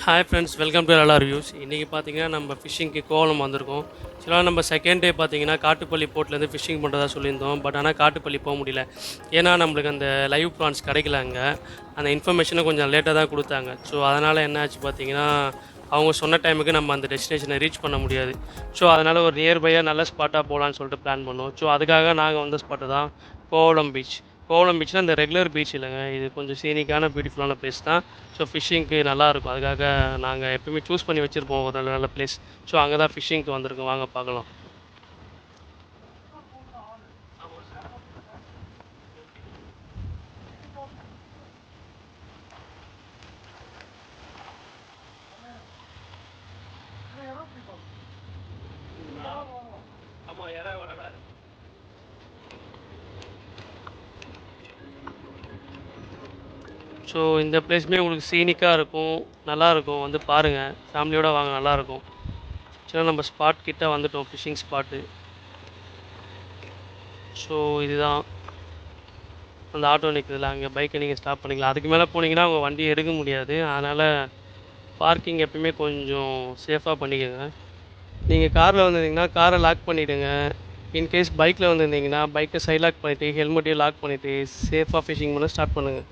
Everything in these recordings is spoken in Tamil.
ஹாய் ஃப்ரெண்ட்ஸ், வெல்கம் டு எல்லா ரிவ்யூஸ். இன்றைக்கி பார்த்தீங்கன்னா நம்ம ஃபிஷ்ஷிங்க்கு கோவளம் வந்திருக்கோம். ஆக்சுவலாக நம்ம செகண்ட் டே பார்த்தீங்கன்னா காட்டுப்பள்ளி போர்ட்லேருந்து ஃபிஷ்ஷிங் பண்ணுறதா சொல்லியிருந்தோம். பட் ஆனால் காட்டுப்பள்ளி போக முடியல. ஏன்னா நம்மளுக்கு அந்த லைவ் ப்ரான்ஸ் கிடைக்கல அங்கே. அந்த இன்ஃபர்மேஷனை கொஞ்சம் லேட்டாக தான் கொடுத்தாங்க. ஸோ அதனால் என்ன ஆச்சு பார்த்தீங்கன்னா, அவங்க சொன்ன டைமுக்கு நம்ம அந்த டெஸ்டினேஷனை ரீச் பண்ண முடியாது. ஸோ அதனால் ஒரு நியர்பையாக நல்ல ஸ்பாட்டாக போகலான்னு சொல்லிட்டு பிளான் பண்ணோம். ஸோ அதுக்காக நாங்கள் வந்த ஸ்பாட்டு தான் கோவளம் பீச். கோவளம் பீச்னா இந்த ரெகுலர் பீச் இல்லைங்க, இது கொஞ்சம் சீனிக்கான பியூட்டிஃபுல்லான பிளேஸ் தான். ஸோ ஃபிஷ்ஷிங்க்கு நல்லாயிருக்கும். அதுக்காக நாங்கள் எப்பவுமே சூஸ் பண்ணி வச்சுருப்போம் ஒரு நல்ல நல்ல பிளேஸ். ஸோ அங்கே தான் ஃபிஷ்ஷிங்க்கு வந்திருக்கோம். வாங்க பார்க்கலாம். ஸோ இந்த பிளேஸுமே உங்களுக்கு சீனிக்காக இருக்கும், நல்லாயிருக்கும். வந்து பாருங்கள், ஃபேமிலியோடு வாங்க, நல்லாயிருக்கும். சின்ன நம்ம ஸ்பாட் கிட்ட வந்துட்டோம், ஃபிஷ்ஷிங் ஸ்பாட்டு. ஸோ இதுதான் அந்த ஆட்டோ நிற்குதுல, அங்கே பைக்கை நீங்கள் ஸ்டாப் பண்ணிக்கலாம். அதுக்கு மேலே போனீங்கன்னா உங்கள் வண்டியை எடுக்க முடியாது. அதனால் பார்க்கிங் எப்பயுமே கொஞ்சம் சேஃபாக பண்ணிக்கோங்க. நீங்கள் காரில் வந்திருந்தீங்கன்னா காரை லாக் பண்ணிவிடுங்க. இன்கேஸ் பைக்கில் வந்திருந்தீங்கன்னா பைக்கை சைட் லாக் பண்ணிவிட்டு ஹெல்மெட்டையும் லாக் பண்ணிவிட்டு சேஃபாக ஃபிஷிங் பண்ண ஸ்டார்ட் பண்ணுங்கள்.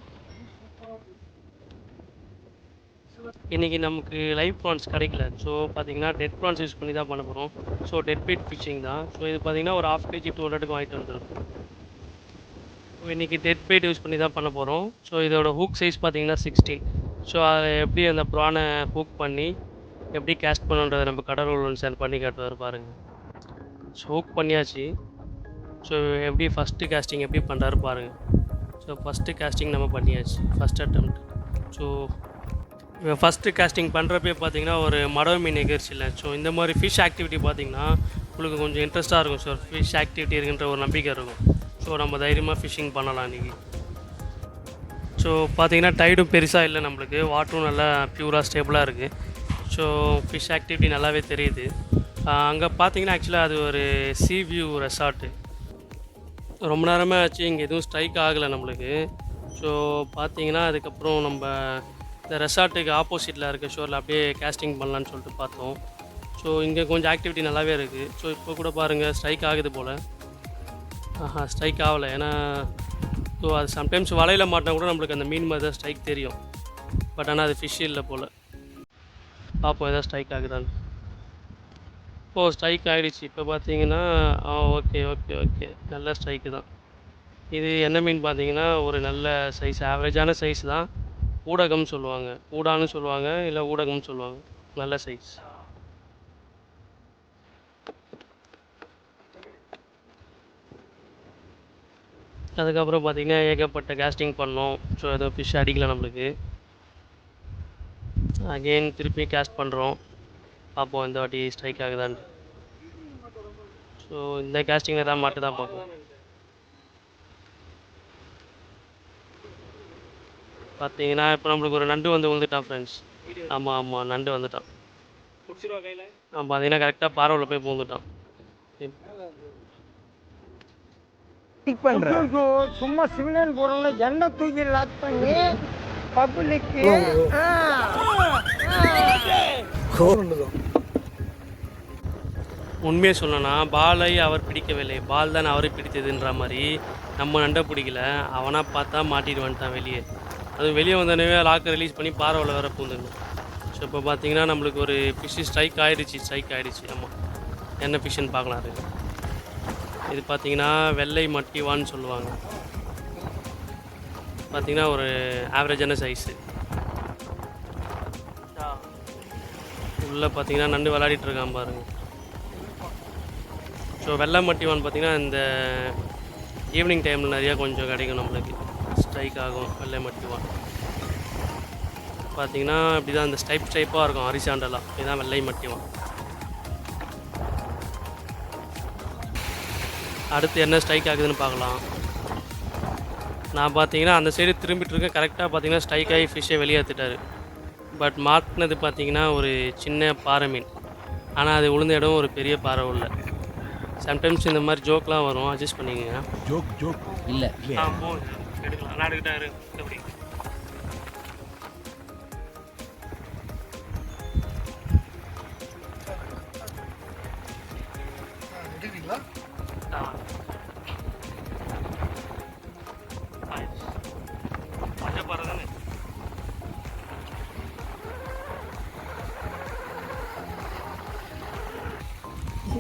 இன்றைக்கி நமக்கு லைவ் ப்ரான்ஸ் கிடைக்கல. ஸோ பார்த்தீங்கன்னா டெட் ப்ரான்ஸ் யூஸ் பண்ணி தான் பண்ண போகிறோம். ஸோ டெட் பீட் ஃபிஷிங் தான். ஸோ இது பார்த்தீங்கன்னா ஒரு 1/2 kg 200க்கு வாங்கிட்டு வந்துருக்கும். இன்றைக்கி டெட் பீட் யூஸ் பண்ணி தான் பண்ண போகிறோம். ஸோ இதோட ஹூக் சைஸ் பார்த்தீங்கன்னா 16. ஸோ அதை எப்படி அந்த ப்ரானை ஹூக் பண்ணி எப்படி கேஸ்ட் பண்ணுன்றதை நம்ம கடலூர் சார் பண்ணி காட்டுவார் பாருங்கள். ஸோ ஹூக் பண்ணியாச்சு. ஸோ எப்படி ஃபஸ்ட்டு கேஸ்டிங் எப்படி பண்ணுறாரு பாருங்கள். ஸோ ஃபஸ்ட்டு கேஸ்டிங் நம்ம பண்ணியாச்சு, first attempt. So first casting பண்ணுறப்பே பார்த்தீங்கன்னா ஒரு மடவு மீன் எகிர்ச்சில்ல. ஸோ இந்த மாதிரி ஃபிஷ் ஆக்டிவிட்டி பார்த்தீங்கன்னா உங்களுக்கு கொஞ்சம் இன்ட்ரெஸ்ட்டாக இருக்கும். ஸோ ஃபிஷ் ஆக்டிவிட்டி இருக்குன்ற ஒரு நம்பிக்கை இருக்கும். ஸோ நம்ம தைரியமாக ஃபிஷ்ஷிங் பண்ணலாம் இன்றைக்கி. ஸோ பார்த்தீங்கன்னா டைடும் பெருசாக இல்லை, நம்மளுக்கு வாட்டரும் நல்லா ப்யூராக ஸ்டேபிளாக இருக்குது. ஸோ ஃபிஷ் ஆக்டிவிட்டி நல்லாவே தெரியுது. அங்கே பார்த்தீங்கன்னா ஆக்சுவலாக அது ஒரு சீ வியூ ரெசார்ட்டு. ரொம்ப நேரமே ஆச்சு, இங்கே எதுவும் ஸ்ட்ரைக் ஆகலை நம்மளுக்கு. ஸோ பார்த்தீங்கன்னா அதுக்கப்புறம் நம்ம இந்த ரெசார்ட்டுக்கு ஆப்போசிட்டில் இருக்க ஷோரில் அப்படியே கேஸ்டிங் பண்ணலான்னு சொல்லிட்டு பார்த்தோம். ஸோ இங்கே கொஞ்சம் ஆக்டிவிட்டி நல்லாவே இருக்குது. ஸோ இப்போ கூட பாருங்கள் ஸ்ட்ரைக் ஆகுது போல். ஸ்ட்ரைக் ஆகலை. ஏன்னா ஸோ அது சம்டைம்ஸ் வலையில் மாட்டினா கூட நம்மளுக்கு அந்த மீன் மாதிரி தான் ஸ்ட்ரைக் தெரியும். பட் ஆனால் அது ஃபிஷ் இல்லை போல். பார்ப்போம் எதாவது ஸ்ட்ரைக் ஆகுதான்னு. இப்போது ஸ்ட்ரைக் ஆகிடுச்சு. இப்போ பார்த்தீங்கன்னா ஓகே ஓகே ஓகே நல்ல ஸ்ட்ரைக்கு தான். இது என்ன மீன் பார்த்தீங்கன்னா ஒரு நல்ல சைஸ், ஆவரேஜான சைஸ் தான். ஊடகம்னு சொல்லுவாங்க, ஊடான்னு சொல்லுவாங்க, இல்லை ஊடகம்னு சொல்லுவாங்க. நல்ல சைஸ். அதுக்கப்புறம் பார்த்திங்கன்னா ஏகப்பட்ட கேஸ்டிங் பண்ணோம். ஸோ எதுவும் ஃபிஷ் அடிக்கல நம்மளுக்கு. அகெயின் திருப்பி கேஸ்ட் பண்ணுறோம். பார்ப்போம் இந்த வாட்டி ஸ்ட்ரைக் ஆகுதான்னு. ஸோ இந்த கேஸ்டிங்கில் தான் மாட்டு தான் பார்ப்போம். பார்த்தீங்கன்னா இப்போ நம்மளுக்கு ஒரு நண்டு வந்து விழுந்துட்டான் ஃப்ரெண்ட்ஸ். ஆமாம் ஆமாம், நண்டு வந்துட்டான். பார்த்தீங்கன்னா கரெக்டாக பார்வையில் போய் பூந்துட்டான். சும்மா சிவிலியன் போறவங்க ஜெண்டை தூக்கி லாக் பண்ணி பப்ளிக்கு உண்மையை சொல்லணும்னா பாலை அவர் பிடிக்கவில்லை, பால் தான் அவரை பிடித்ததுன்ற மாதிரி நம்ம நண்டை பிடிக்கல. அவனாக பார்த்தா மாட்டிட்டு வந்துட்டான் வெளியே. அது வெளியே வந்தோடனே லாக்கை ரிலீஸ் பண்ணி பார்வையில் வேறு பூந்துங்க. ஸோ இப்போ பார்த்தீங்கன்னா நம்மளுக்கு ஒரு ஃபிஷ்ஷு ஸ்ட்ரைக் ஆகிடுச்சு. ஆமாம், என்ன ஃபிஷ்ஷுன்னு பார்க்கலாம். அது இது பார்த்தீங்கன்னா வெள்ளை மட்டிவான்னு சொல்லுவாங்க. பார்த்தீங்கன்னா ஒரு ஆவரேஜான சைஸு. உள்ளே பார்த்தீங்கன்னா நண்டு விளையாடிட்டு இருக்கான் பாருங்கள். ஸோ வெள்ளை மட்டிவான் பார்த்தீங்கன்னா இந்த ஈவினிங் டைமில் நிறையா கொஞ்சம் கிடைக்கும் நம்மளுக்கு, ஸ்ட்ரைக் ஆகும். வெள்ளை மட்டிவான் பார்த்தீங்கன்னா இப்படி தான் இந்த ஸ்டைப்பாக இருக்கும் ஹரிசாண்டலாக. இதுதான் வெள்ளை மட்டிவான். அடுத்து என்ன ஸ்ட்ரைக் ஆகுதுன்னு பார்க்கலாம். நான் பார்த்தீங்கன்னா அந்த சைடு திரும்பிட்டு இருக்கேன். கரெக்டாக பார்த்தீங்கன்னா ஸ்ட்ரைக் ஆகி ஃபிஷ்ஷை வெளியேற்றிட்டார். பட் மாட்டினது பார்த்தீங்கன்னா ஒரு சின்ன பாறை மீன். ஆனால் அது விழுந்த இடம் ஒரு பெரிய பாறை உள்ள. சம்டைம்ஸ் இந்த மாதிரி ஜோக்லாம் வரும், அட்ஜஸ்ட் பண்ணிக்கங்க. ஜோக் இல்லை எடுக்கலாம். நான் எடுக்கிட்டாரு எப்படி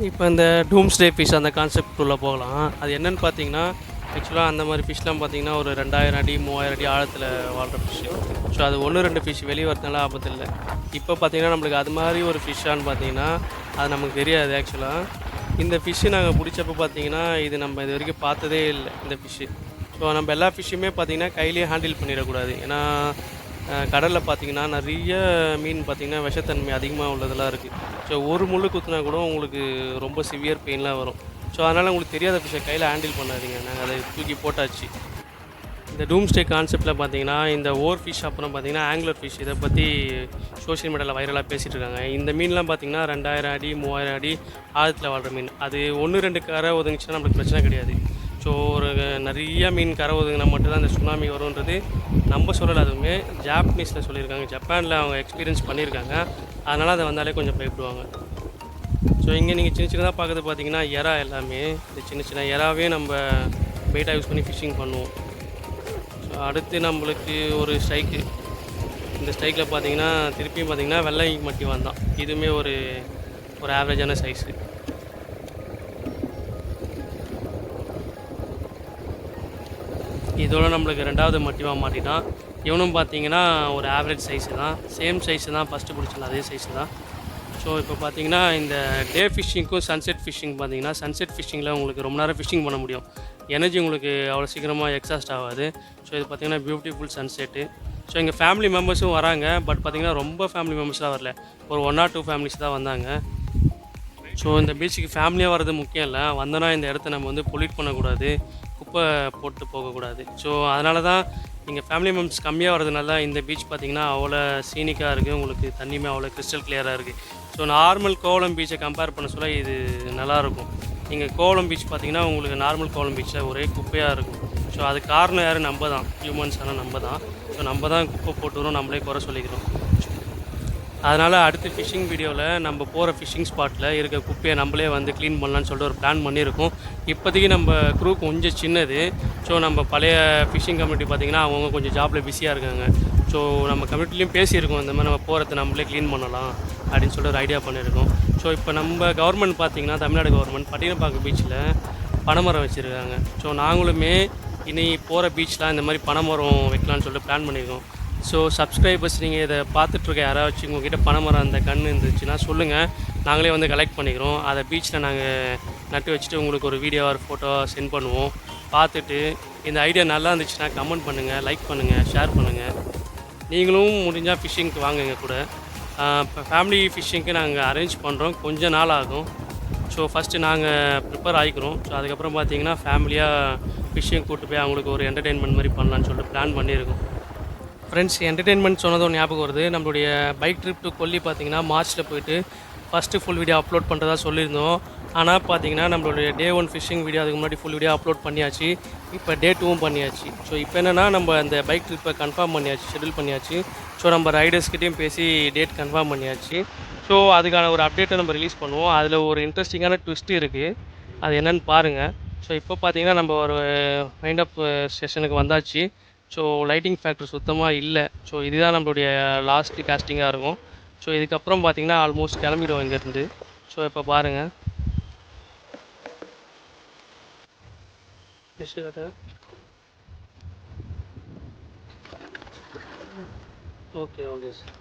இப்போ இந்த டூம்ஸ்டே ஃபிஷ் அந்த கான்செப்ட் உள்ள போகலாம். அது என்னென்னு பார்த்தீங்கன்னா, ஆக்சுவலாக அந்த மாதிரி ஃபிஷ்லாம் பார்த்தீங்கன்னா ஒரு 2000 அடி 3000 அடி ஆழத்தில் வாழ்கிற ஃபிஷ்ஷு. ஸோ அது 1-2 ஃபிஷ் வெளியே வரதுனால ஆபத்து இல்லை. இப்போ பார்த்தீங்கன்னா நம்மளுக்கு அது மாதிரி ஒரு ஃபிஷ்ஷான்னு பார்த்தீங்கன்னா அது நமக்கு தெரியாது. ஆக்சுவலாக இந்த ஃபிஷ்ஷு நாங்கள் பிடிச்சப்போ பார்த்தீங்கன்னா இது நம்ம இது வரைக்கும் பார்த்ததே இல்லை இந்த ஃபிஷ்ஷு. ஸோ நம்ம எல்லா ஃபிஷ்ஷுமே பார்த்தீங்கன்னா கையிலேயே ஹேண்டில் பண்ணிடக்கூடாது. ஏன்னா கடலில் பார்த்தீங்கன்னா நிறைய மீன் பார்த்தீங்கன்னா விஷத்தன்மை அதிகமாக உள்ளதெல்லாம் இருக்குது. ஸோ ஒரு முள் குத்துனா கூட உங்களுக்கு ரொம்ப சிவியர் பெயின்லாம் வரும். ஸோ அதனால் உங்களுக்கு தெரியாத ஃபிஷ்ஷை கையில் ஹேண்டில் பண்ணாதீங்க. நாங்கள் அதை தூக்கி போட்டாச்சு. இந்த டூம்ஸ்டே கான்செப்ட்டில் பார்த்தீங்கன்னா இந்த ஓர் ஃபிஷ் அப்புறம் பார்த்தீங்கன்னா ஆங்குலர் ஃபிஷ் இதை பற்றி சோஷியல் மீடியாவில் வைரலாக பேசிகிட்டு இருக்காங்க. இந்த மீன்லாம் பார்த்தீங்கன்னா 2000 அடி 3000 அடி ஆழத்தில் வாழ்கிற மீன். அது 1-2 கரை ஒதுங்கிச்சுன்னா நம்மளுக்கு பிரச்சனை கிடையாது. ஸோ ஒரு நிறைய மீன் கரை ஒதுங்கினா மட்டும்தான் இந்த சுனாமி வரும்ன்றது நம்ம சொல்லலை. அதுவுமே ஜாப்பனீஸில் சொல்லியிருக்காங்க. ஜப்பானில் அவங்க எக்ஸ்பீரியன்ஸ் பண்ணியிருக்காங்க. அதனால் அதை வந்தாலே கொஞ்சம் பயப்படுவாங்க. ஸோ இங்கே நீங்கள் சின்ன சின்னதாக பார்க்குறது பார்த்தீங்கன்னா எறா எல்லாமே இந்த சின்ன சின்ன எறாவே நம்ம பெயிட்டாக யூஸ் பண்ணி ஃபிஷ்ஷிங் பண்ணுவோம். ஸோ அடுத்து நம்மளுக்கு ஒரு ஸ்ட்ரைக்கு. இந்த ஸ்ட்ரைக்கில் பார்த்தீங்கன்னா திருப்பியும் பார்த்தீங்கன்னா வெள்ளை மட்டி வந்தான். இதுவுமே ஒரு ஆவரேஜான சைஸு. இதோட நம்மளுக்கு 2வது மட்டிவாக மாட்டிட்டான். இவனும் பார்த்தீங்கன்னா ஒரு ஆவரேஜ் சைஸு தான். சேம் சைஸு தான் ஃபஸ்ட்டு பிடிச்சல அதே சைஸு தான். ஸோ இப்போ பார்த்தீங்கன்னா இந்த டே ஃபிஷ்ஷிங்க்கும் சன்செட் ஃபிஷ்ஷிங் பார்த்தீங்கன்னா சன்செட் ஃபிஷ்ஷிங்கில் உங்களுக்கு ரொம்ப நேரம் ஃபிஷ்ஷிங் பண்ண முடியும். எனர்ஜி உங்களுக்கு அவ்வளோ சீக்கிரமாக எக்ஸாஸ்ட் ஆகாது. ஸோ இது பார்த்திங்கன்னா பியூட்டிஃபுல் சன்செட்டு. ஸோ எங்கள் ஃபேமிலி மெம்பர்ஸும் வராங்க. பட் பார்த்திங்கன்னா ரொம்ப ஃபேமிலி மெம்பர்ஸ்லாம் வரல. ஒரு 1 or 2 ஃபேமிலிஸ் தான் வந்தாங்க. ஸோ இந்த பீச்சுக்கு ஃபேமிலியாக வர்றது முக்கியம் இல்லை. வந்தோன்னா இந்த இடத்த நம்ம வந்து பொல்யூட் பண்ணக்கூடாது, குப்பை போட்டு போகக்கூடாது. ஸோ அதனால தான் இங்கே ஃபேமிலி மெம்பர்ஸ் கம்மியாக வரதுனால இந்த பீச் பார்த்திங்கன்னா அவ்வளோ சீனிக்காக இருக்குது. உங்களுக்கு தண்ணியுமே அவ்வளோ கிறிஸ்டல் கிளியராக இருக்குது. ஸோ நார்மல் கோவளம் பீச்சை கம்பேர் பண்ண சொல்ல இது நல்லாயிருக்கும். இங்கே கோவளம் பீச் பார்த்திங்கன்னா உங்களுக்கு நார்மல் கோவளம் பீச்சில் ஒரே குப்பையாக இருக்கும். ஸோ அது காரணம் யார்? நம்ம தான், ஹியூமன்ஸ். ஆனால் நம்ம தான். ஸோ நம்ம தான் குப்பை போட்டுக்கிறோம், நம்மளே குறை சொல்லிக்கிறோம். அதனால் அடுத்த ஃபிஷ்ஷிங் வீடியோவில் நம்ம போகிற ஃபிஷ்ஷிங் ஸ்பாட்டில் இருக்க குப்பையை நம்மளே வந்து க்ளீன் பண்ணலான்னு சொல்லிட்டு ஒரு பிளான் பண்ணியிருக்கோம். இப்போதைக்கு நம்ம க்ரூ கொஞ்சம் சின்னது. ஸோ நம்ம பழைய ஃபிஷ்ஷிங் கம்யூனிட்டி பார்த்திங்கன்னா அவங்க கொஞ்சம் ஜாபில் பிஸியாக இருக்காங்க. ஸோ நம்ம கம்யூனிட்டிலையும் பேசியிருக்கோம், இந்த மாதிரி நம்ம போகிறத நம்மளே க்ளீன் பண்ணலாம் அப்படின்னு சொல்லிட்டு ஒரு ஐடியா பண்ணியிருக்கோம். ஸோ இப்போ நம்ம கவர்மெண்ட் பார்த்திங்கன்னா தமிழ்நாடு கவர்மெண்ட் பட்டினப்பாக்கம் பீச்சில் பனைமரம் வச்சுருக்காங்க. ஸோ நாங்களுமே இனி போகிற பீச்லாம் இந்த மாதிரி பனைமரம் வைக்கலான்னு சொல்லிட்டு பிளான் பண்ணியிருக்கோம். ஸோ சப்ஸ்கிரைபர்ஸ் நீங்கள் இதை பார்த்துட்ருக்க யாராச்சும் உங்கள்கிட்ட பனைமரம் அந்த கன்று இருந்துச்சுன்னா சொல்லுங்கள், நாங்களே வந்து கலெக்ட் பண்ணிக்கிறோம். அதை பீச்சில் நாங்கள் நட்டு வச்சுட்டு உங்களுக்கு ஒரு வீடியோ ஒரு ஃபோட்டோ சென்ட் பண்ணுவோம். பார்த்துட்டு இந்த ஐடியா நல்லா இருந்துச்சுன்னா கமெண்ட் பண்ணுங்கள், லைக் பண்ணுங்கள், ஷேர் பண்ணுங்கள். நீங்களும் முடிஞ்சால் ஃபிஷ்ஷிங்க்கு வாங்குங்க கூட. இப்போ ஃபேமிலி ஃபிஷ்ஷிங்க்கு நாங்கள் அரேஞ்ச் பண்ணுறோம், கொஞ்சம் நாள் ஆகும். ஸோ ஃபஸ்ட்டு நாங்கள் ப்ரிப்பேர் ஆகிக்கிறோம். ஸோ அதுக்கப்புறம் பார்த்தீங்கன்னா ஃபேமிலியாக ஃபிஷ்ஷிங் கூப்பிட்டு போய் அவங்களுக்கு ஒரு என்டர்டெயின்மெண்ட் மாதிரி பண்ணலான்னு சொல்லிட்டு பிளான் பண்ணியிருக்கோம். ஃப்ரெண்ட்ஸ், என்டர்டெயின்மெண்ட் சொன்னதும் ஞாபகம் வருது. நம்மளுடைய பைக் ட்ரிப் டு கொல்லி பார்த்திங்கன்னா மார்ச்சில் போயிட்டு ஃபஸ்ட்டு ஃபுல் வீடியோ அப்லோட் பண்ணுறதா சொல்லியிருந்தோம். ஆனால் பார்த்தீங்கன்னா நம்மளுடைய Day 1 ஃபிஷ்ஷிங் வீடியோ அதுக்கு முன்னாடி ஃபுல் வீடியோ அப்லோட் பண்ணியாச்சு. இப்போ Day 2 பண்ணியாச்சு. ஸோ இப்போ என்னென்னா நம்ம அந்த பைக் ட்ரிப்பை கன்ஃபார்ம் பண்ணியாச்சு, ஷெட்யூல் பண்ணியாச்சு. ஸோ நம்ம ரைடர்ஸ்கிட்டையும் பேசி டேட் கன்ஃபார்ம் பண்ணியாச்சு. ஸோ அதுக்கான ஒரு அப்டேட்டை நம்ம ரிலீஸ் பண்ணுவோம். அதில் ஒரு இன்ட்ரெஸ்டிங்கான ட்விஸ்ட் இருக்குது, அது என்னென்னு பாருங்கள். ஸோ இப்போ பார்த்தீங்கன்னா நம்ம ஒரு வைண்ட் அப் செஷனுக்கு வந்தாச்சு. ஸோ லைட்டிங் ஃபேக்டர் சுத்தமாக இல்லை. ஸோ இதுதான் நம்மளுடைய லாஸ்ட்டு காஸ்டிங்காக இருக்கும். ஸோ இதுக்கப்புறம் பார்த்தீங்கன்னா ஆல்மோஸ்ட் கிளம்பிடுவோம் இங்கேருந்து. ஸோ இப்போ பாருங்கள். Okay okay sir.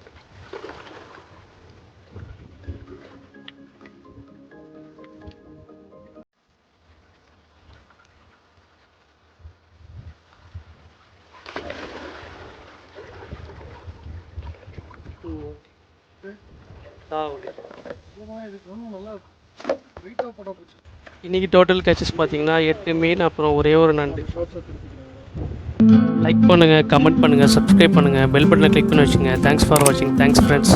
இன்னைக்கு டோட்டல் கேச்சஸ் பார்த்தீங்கன்னா 8 மீன், அப்புறம் ஒரே ஒரு நண்டு. லைக் பண்ணுங்கள், கமெண்ட் பண்ணுங்கள், சப்ஸ்கிரைப் பண்ணுங்கள், பெல் பட்டனை கிளிக் பண்ணி வச்சுங்க. தேங்க்ஸ் ஃபார் வாட்சிங். Thanks friends.